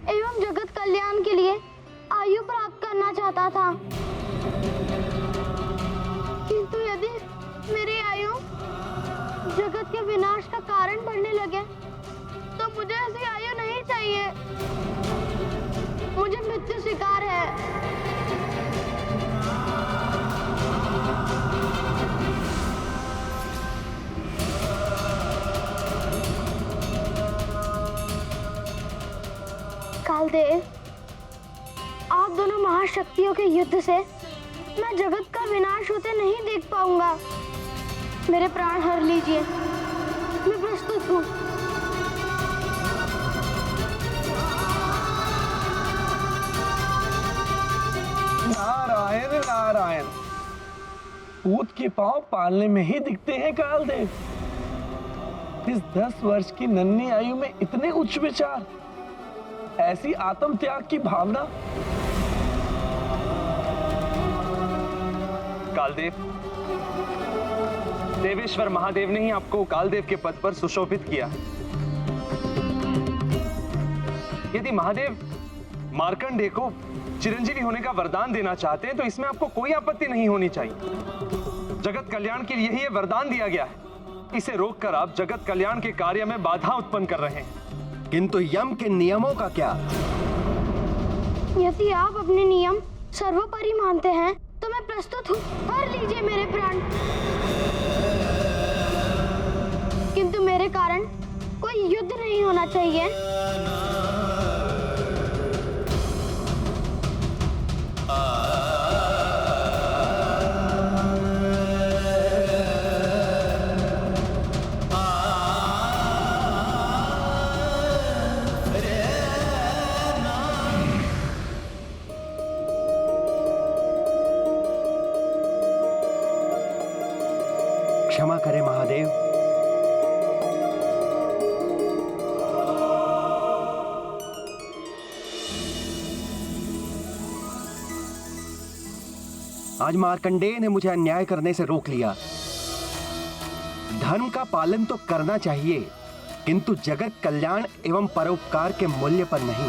एवं जगत कल्याण के लिए आयु प्राप्त करना चाहता था। किंतु यदि मेरी आयु जगत के विनाश का कारण बनने लगे तो मुझे ऐसी आयु नहीं चाहिए। मुझे मृत्यु स्वीकार है। कालदेव, आप दोनों महाशक्तियों के युद्ध से मैं जगत का विनाश होते नहीं देख पाऊंगा। मेरे प्राण हर लीजिए, मैं प्रस्तुत हूँ। नारायण नारायण, पूत के पांव पालने में ही दिखते हैं कालदेव। इस 10 वर्ष की नन्ही आयु में इतने उच्च विचार, ऐसी आत्म त्याग की भावना। कालदेव, देवेश्वर महादेव ने ही आपको कालदेव के पद पर सुशोभित किया। यदि महादेव मार्कंडेय को चिरंजीवी होने का वरदान देना चाहते हैं तो इसमें आपको कोई आपत्ति नहीं होनी चाहिए। जगत कल्याण के लिए ही यह वरदान दिया गया है। इसे रोककर आप जगत कल्याण के कार्य में बाधा उत्पन्न कर रहे हैं। किंतु यम के नियमों का क्या? यदि आप अपने नियम सर्वोपरि मानते हैं तो मैं प्रस्तुत हूँ। हर लीजिए मेरे प्राण। किंतु मेरे कारण कोई युद्ध नहीं होना चाहिए। क्षमा करें महादेव। आज मार्कंडेय ने मुझे अन्याय करने से रोक लिया। धर्म का पालन तो करना चाहिए, किंतु जगत कल्याण एवं परोपकार के मूल्य पर नहीं।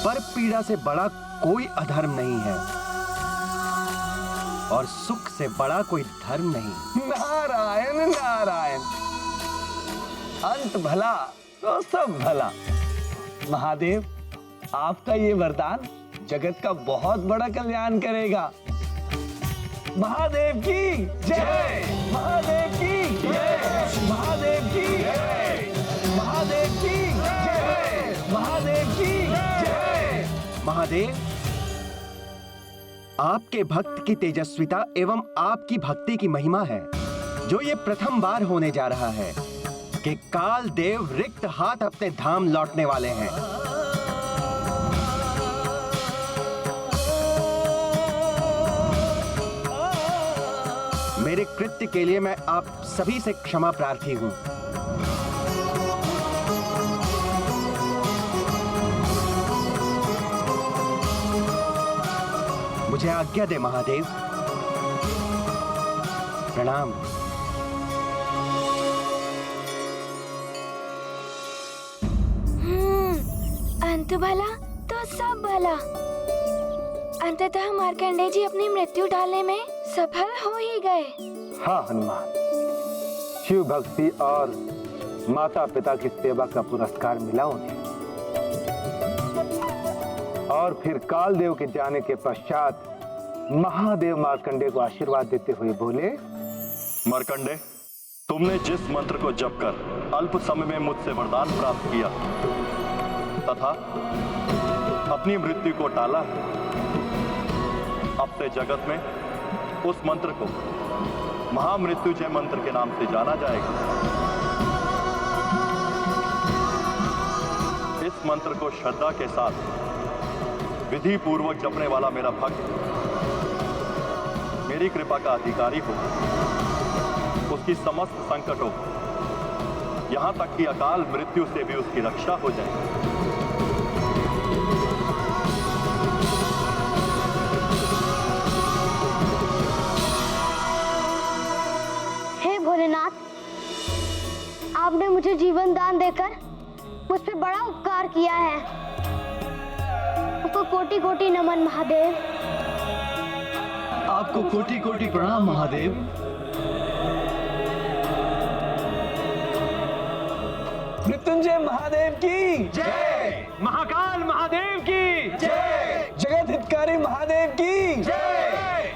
पर पीड़ा से बड़ा कोई अधर्म नहीं है और सुख से बड़ा कोई धर्म नहीं। नारायण नारायण, अंत भला तो सब भला। महादेव, आपका ये वरदान जगत का बहुत बड़ा कल्याण करेगा। महादेव की जय, महादेव की जय, महादेव की जय, महादेव की जय, महादेव की जय। महादेव, आपके भक्त की तेजस्विता एवं आपकी भक्ति की महिमा है जो ये प्रथम बार होने जा रहा है कि काल देव रिक्त हाथ अपने धाम लौटने वाले हैं। मेरे कृत्य के लिए मैं आप सभी से क्षमा प्रार्थी हूं। मुझे आज्ञा दे महादेव। प्रणाम। अंत भला तो सब भला। अंततः मार्कंडेय जी अपनी मृत्यु टालने में सफल हो ही गए। हाँ हनुमान, शिव भक्ति और माता पिता की सेवा का पुरस्कार मिला उन्हें। और फिर कालदेव के जाने के पश्चात महादेव मार्कंडेय को आशीर्वाद देते हुए बोले, मार्कंडेय, तुमने जिस मंत्र को जप कर अल्प समय में मुझसे वरदान प्राप्त किया तथा अपनी मृत्यु को टाला है, अब से जगत में उस मंत्र को महामृत्युंजय मंत्र के नाम से जाना जाएगा। इस मंत्र को श्रद्धा के साथ विधि पूर्वक जपने वाला मेरा भक्त मेरी कृपा का अधिकारी हो, उसकी समस्त संकटों, यहां तक कि अकाल मृत्यु से भी उसकी रक्षा हो जाए। हे भोलेनाथ, आप देकर मुझ पे बड़ा उपकार किया है। आपको कोटि कोटि नमन महादेव। आपको कोटि कोटि प्रणाम महादेव। मृत्युंजय महादेव की जय, महाकाल महादेव की जय, जगत हितकारी महादेव की जय।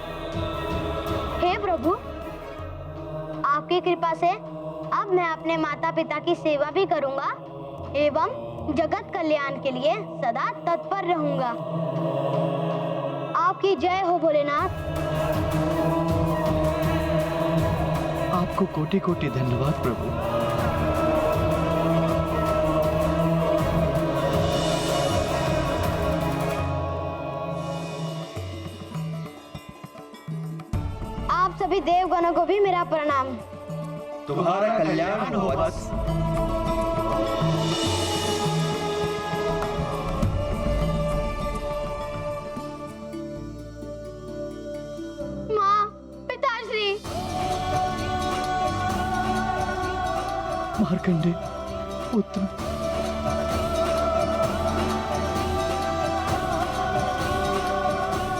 हे प्रभु, आपकी कृपा से अब मैं अपने माता पिता की सेवा भी करूंगा एवं जगत कल्याण के लिए सदा तत्पर रहूंगा। आपकी जय हो भोलेनाथ। आपको कोटि कोटि धन्यवाद प्रभु। आप सभी देवगणों को भी मेरा प्रणाम। तुम्हारा कल्याण हो बस। माँ, पिताश्री। मार्कंडे पुत्र,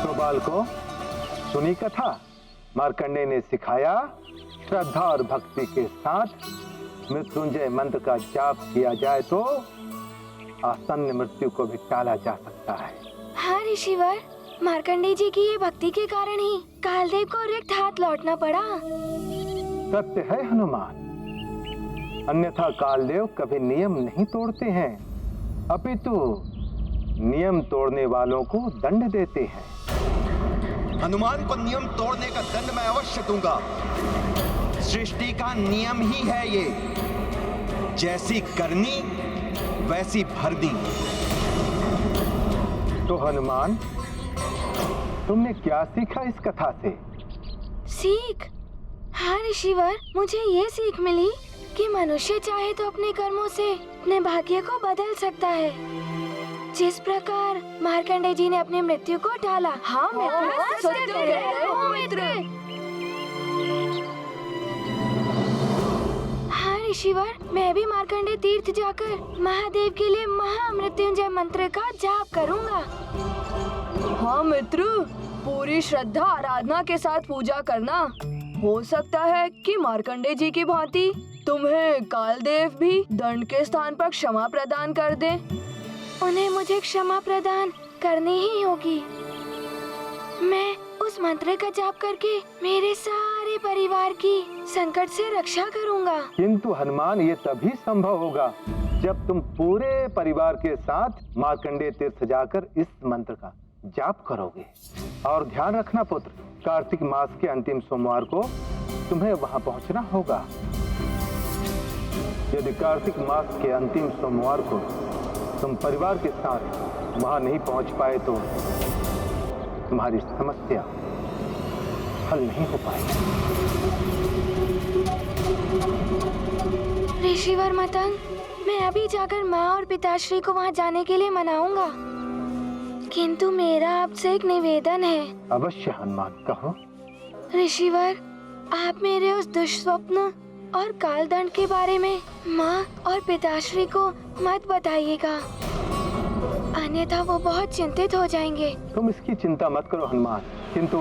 तो बालकों, सुनी कथा। मार्कंडे ने सिखाया श्रद्धा और भक्ति के साथ मृत्युंजय मंत्र का जाप किया जाए तो आसन्न मृत्यु को भी टाला जा सकता है। हाँ ऋषिवर, मार्कंडेय जी की ये भक्ति के कारण ही कालदेव को रिक्त हाथ लौटना पड़ा। सत्य है हनुमान, अन्यथा कालदेव कभी नियम नहीं तोड़ते हैं, अपितु नियम तोड़ने वालों को दंड देते हैं। हनुमान को नियम तोड़ने का दंड मैं अवश्य दूंगा। सृष्टि का नियम ही है ये, जैसी करनी वैसी भरनी। तो हनुमान, तुमने क्या सीखा इस कथा से? सीख? हाँ ऋषिवर, मुझे ये सीख मिली कि मनुष्य चाहे तो अपने कर्मों से अपने भाग्य को बदल सकता है। जिस प्रकार मार्कंडेय जी ने अपनी मृत्यु को टाला। हाँ मित्र, सत्य कह रहे हो मित्र। हाँ ऋषिवर, मैं भी मार्कंडेय तीर्थ जाकर महादेव के लिए महामृत्युंजय मंत्र का जाप करूंगा। हाँ मित्र, पूरी श्रद्धा आराधना के साथ पूजा करना। हो सकता है कि मार्कंडेय जी की भांति तुम्हें कालदेव भी दंड के स्थान पर क्षमा प्रदान कर दे। उन्हें मुझे क्षमा प्रदान करनी ही होगी। मैं उस मंत्र का जाप करके मेरे सारे परिवार की संकट से रक्षा करूंगा। किंतु हनुमान, ये तभी संभव होगा जब तुम पूरे परिवार के साथ मार्कंडेय तीर्थ जाकर इस मंत्र का जाप करोगे। और ध्यान रखना पुत्र, कार्तिक मास के अंतिम सोमवार को तुम्हें वहां पहुंचना होगा। यदि कार्तिक मास के अंतिम सोमवार को तुम परिवार के साथ वहां नहीं पहुंच पाए तो तुम्हारी समस्या हल नहीं हो पाएगी। ऋषिवर मतंग, मैं अभी जाकर माँ और पिताश्री को वहाँ जाने के लिए मनाऊंगा। किंतु मेरा आपसे एक निवेदन है। अवश्य हनुमान, कहो। ऋषिवर, आप मेरे उस दुष्स्वप्न और कालदंड के बारे में माँ और पिताश्री को मत बताइएगा, अन्यथा वो बहुत चिंतित हो जाएंगे। तुम इसकी चिंता मत करो हनुमान, किंतु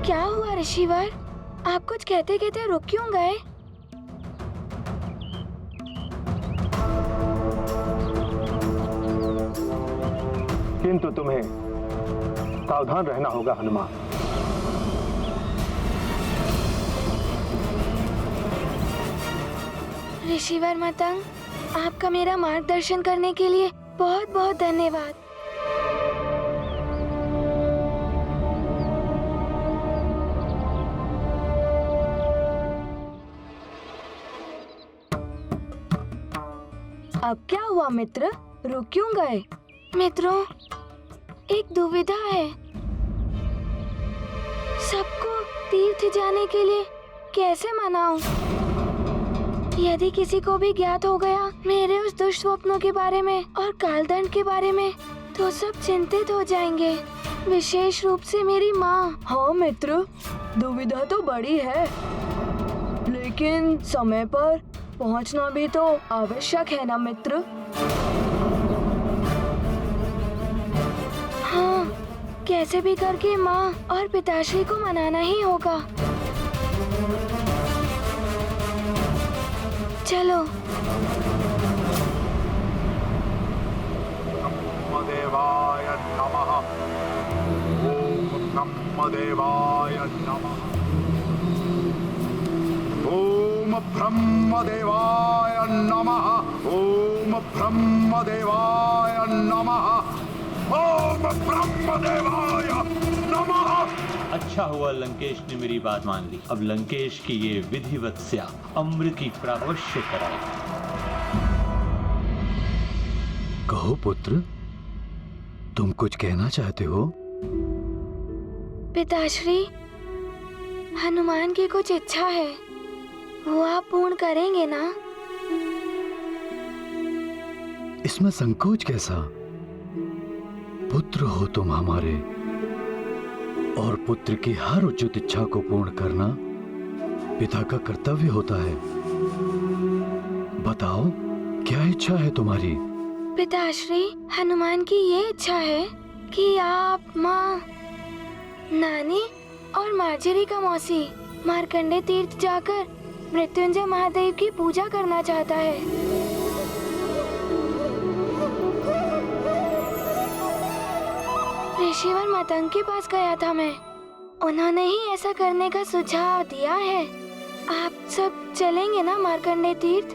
क्या हुआ ऋषिवर? आप कुछ कहते कहते रुक क्यों गए? किंतु तुम्हें सावधान रहना होगा हनुमान। ऋषिवर मतंग, आपका मेरा मार्गदर्शन करने के लिए बहुत बहुत धन्यवाद। अब क्या हुआ मित्र, रुक क्यों गए? मित्रों, एक दुविधा है। सबको तीर्थ जाने के लिए कैसे मनाऊं? यदि किसी को भी ज्ञात हो गया मेरे उस दुष्स्वप्नों के बारे में और कालदंड के बारे में, तो सब चिंतित हो जाएंगे, विशेष रूप से मेरी माँ। हाँ मित्र, दुविधा तो बड़ी है, लेकिन लेकिन समय पर पहुंचना भी तो आवश्यक है ना मित्र। हाँ, कैसे भी करके माँ और पिताश्री को मनाना ही होगा। चलो। ब्रह्मदेवाय नमः। ओम ब्रह्मदेवाय नमः। ओम ब्रह्मदेवाय नमः। ओम ब्रह्मदेवाय नमः। ओम ब्रह्मदेवाय नमः। अच्छा हुआ लंकेश ने मेरी बात मान ली। अब लंकेश की ये विधिवत से अमृत की प्राप्ति अवश्य कराएगा। कहो पुत्र, तुम कुछ कहना चाहते हो? पिताश्री, हनुमान की कुछ इच्छा है, वो आप पूर्ण करेंगे ना? इसमें संकोच कैसा? पुत्र हो तुम हमारे, और पुत्र की हर उचित इच्छा को पूर्ण करना पिता का कर्तव्य होता है। बताओ, क्या इच्छा है तुम्हारी? पिताश्री, हनुमान की ये इच्छा है कि आप माँ, नानी और मार्जरी का मौसी मार्कंडे तीर्थ जाकर मृत्युंजय महादेव की पूजा करना चाहता है। ऋषिवर मतंग के पास गया था मैं, उन्होंने ही ऐसा करने का सुझाव दिया है। आप सब चलेंगे ना मार्कंडे तीर्थ?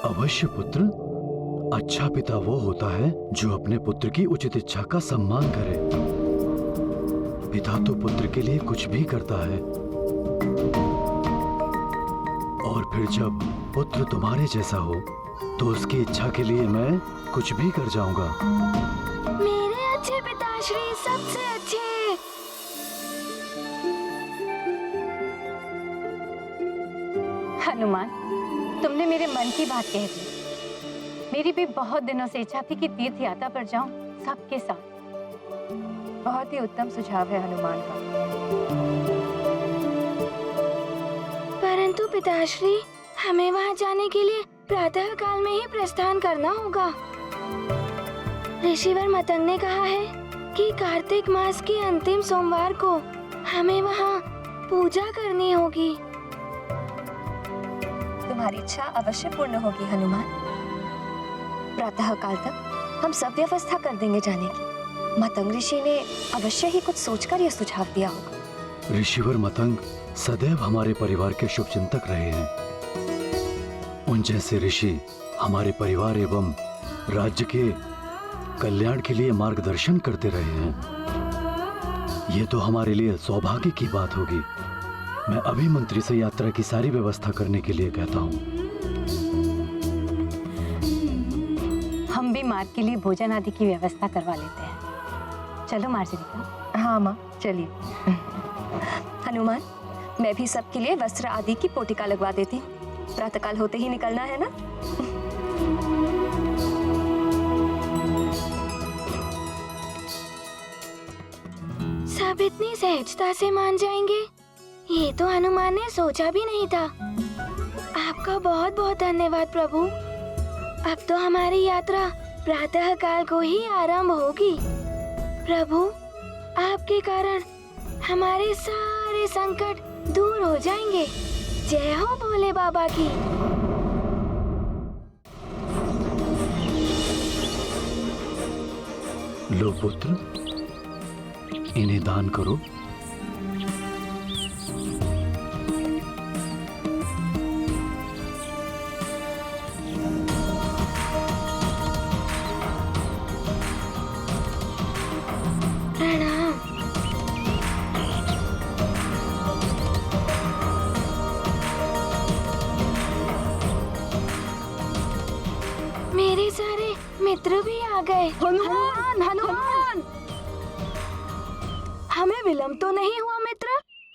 अवश्य पुत्र। अच्छा पिता वो होता है जो अपने पुत्र की उचित इच्छा का सम्मान करे। पिता तो पुत्र के लिए कुछ भी करता है, और फिर जब पुत्र तुम्हारे जैसा हो तो उसकी इच्छा के लिए मैं कुछ भी कर जाऊंगा। मेरे अच्छे पिताश्री, सबसे अच्छे। हनुमान, तुमने मेरे मन की बात कह दी। मेरी भी बहुत दिनों से इच्छा थी कि तीर्थ यात्रा पर जाऊं सबके साथ। बहुत ही उत्तम सुझाव है हनुमान का। परंतु पिताश्री, हमें वहां जाने के लिए प्रातः काल में ही प्रस्थान करना होगा। ऋषिवर मतंग ने कहा है कि कार्तिक मास के अंतिम सोमवार को हमें वहां पूजा करनी होगी। तुम्हारी इच्छा अवश्य पूर्ण होगी हनुमान। प्रातः काल तक हम सब व्यवस्था कर देंगे जाने की। मतंग ऋषि ने अवश्य ही कुछ सोचकर यह सुझाव दिया होगा। ऋषिवर मतंग सदैव हमारे परिवार के शुभचिंतक रहे हैं। उन जैसे ऋषि हमारे परिवार एवं राज्य के कल्याण के लिए मार्गदर्शन करते रहे हैं। ये तो हमारे लिए सौभाग्य की बात होगी। मैं अभी मंत्री से यात्रा की सारी व्यवस्था करने के लिए कहता हूँ। हम भी मार्ग के लिए भोजन आदि की व्यवस्था करवा लेते हैं। चलो मार्जरी। हाँ माँ, चलिए। हनुमान, मैं भी सबके लिए वस्त्र आदि की पोटिका लगवा देती हूँ। प्रातःकाल होते ही निकलना है ना? सब इतनी सहजता से मान जाएंगे, ये तो हनुमान ने सोचा भी नहीं था। आपका बहुत बहुत धन्यवाद प्रभु। अब तो हमारी यात्रा प्रातः काल को ही आरंभ होगी। प्रभु, आपके कारण हमारे सारे संकट दूर हो जाएंगे। जय हो भोले बाबा की। लो पुत्र, इन्हें दान करो। प्रणाम। मेरे सारे मित्र भी आ गए। हनुमान, हनुमान, हमें विलंब तो नहीं हुआ मित्र?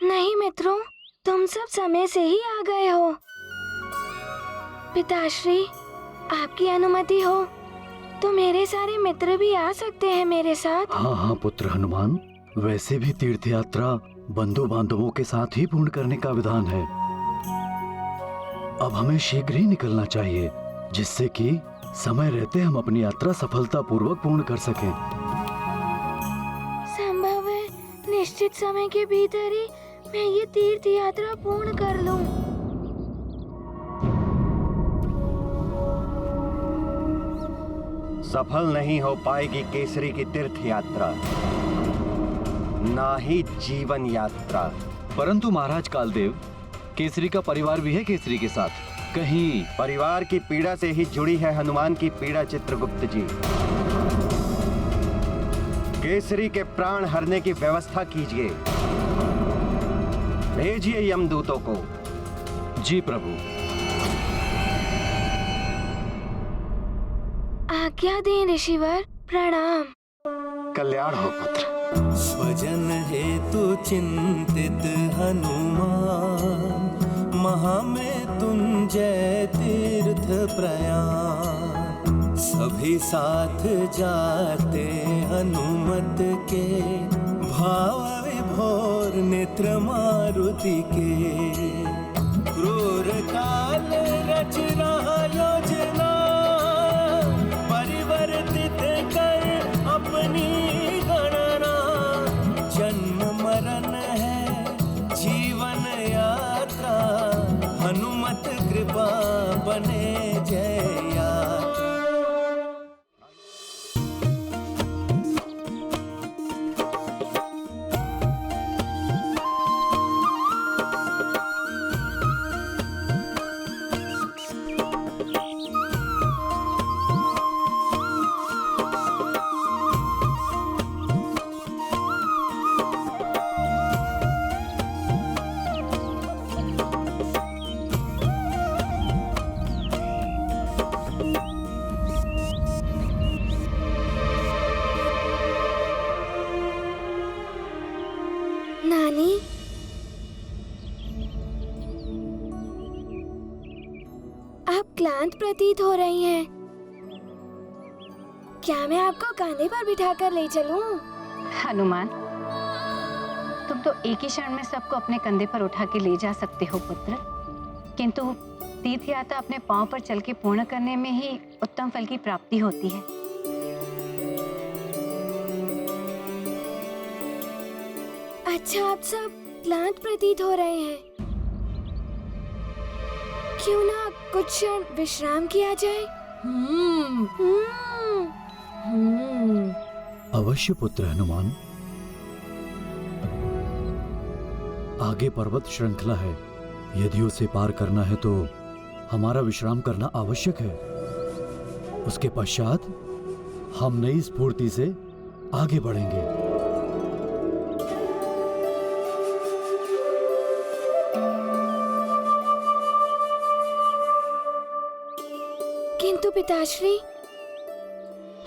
नहीं मित्रों, तुम सब समय से ही आ गए हो। पिताश्री, आपकी अनुमति हो तो मेरे सारे मित्र भी आ सकते हैं मेरे साथ। हाँ हाँ पुत्र हनुमान, वैसे भी तीर्थ यात्रा बंधु बांधवों के साथ ही पूर्ण करने का विधान है। अब हमें शीघ्र ही निकलना चाहिए, जिससे कि समय रहते हम अपनी यात्रा सफलतापूर्वक पूर्ण कर सकें। संभव है निश्चित समय के भीतर ही मैं ये तीर्थ यात्रा पूर्ण कर लूं। सफल नहीं हो पाएगी केसरी की तीर्थ यात्रा, ना ही जीवन यात्रा। परंतु महाराज कालदेव, केसरी का परिवार भी है केसरी के साथ, कहीं परिवार की पीड़ा से ही जुड़ी है हनुमान की पीड़ा चित्रगुप्त जी। केसरी के प्राण हरने की व्यवस्था कीजिए, भेजिए यमदूतों को। जी प्रभु। आज्ञा दें ऋषिवर, प्रणाम। कल्याण हो पुत्र। स्वजन हेतु चिंतित हनुमान, महामृत्युंजय तीर्थ प्रयाण। सभी साथ जाते हनुमत के, भाव विभोर नेत्र मारुति के। क्रूर काल रच रहा योजना, परिवर्तित कर अपनी गणना। जन्म मरण है जीवन यात्रा, हनुमत कृपा बने जय यात्रा। नानी, आप क्लांत प्रतीत हो रही हैं। क्या मैं आपको कंधे पर बिठाकर ले चलूं? हनुमान, तुम तो एक ही क्षण में सबको अपने कंधे पर उठा के ले जा सकते हो पुत्र, किंतु तीर्थ यात्रा अपने पांव पर चल के पूर्ण करने में ही उत्तम फल की प्राप्ति होती है। अच्छा, आप सब क्लांत प्रतीत हो रहे हैं। क्यों ना कुछ क्षण विश्राम किया जाए? अवश्य पुत्र हनुमान। आगे पर्वत श्रृंखला है, यदि उसे पार करना है तो हमारा विश्राम करना आवश्यक है। उसके पश्चात हम नई स्फूर्ति से आगे बढ़ेंगे। किंतु पिताश्री,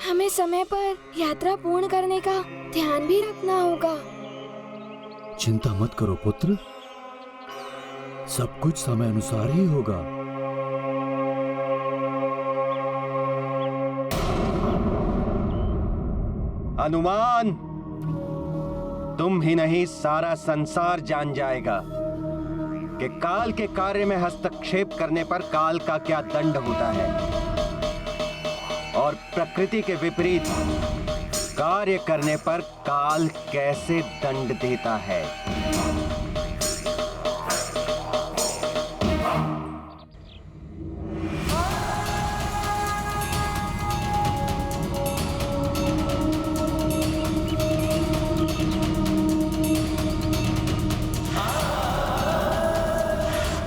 हमें समय पर यात्रा पूर्ण करने का ध्यान भी रखना होगा। चिंता मत करो पुत्र, सब कुछ समय अनुसार ही होगा। हनुमान, तुम ही नहीं सारा संसार जान जाएगा कि काल के कार्य में हस्तक्षेप करने पर काल का क्या दंड होता है और प्रकृति के विपरीत कार्य करने पर काल कैसे दंड देता है।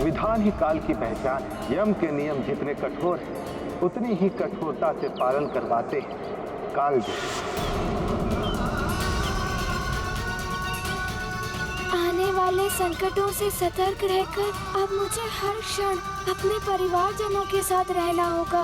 विधान ही काल की पहचान है। यम के नियम जितने कठोर हैं, उतनी ही कठोरता से पालन करवाते हैं कालदेव। आने वाले संकटों से सतर्क रहकर अब मुझे हर क्षण अपने परिवारजनों के साथ रहना होगा।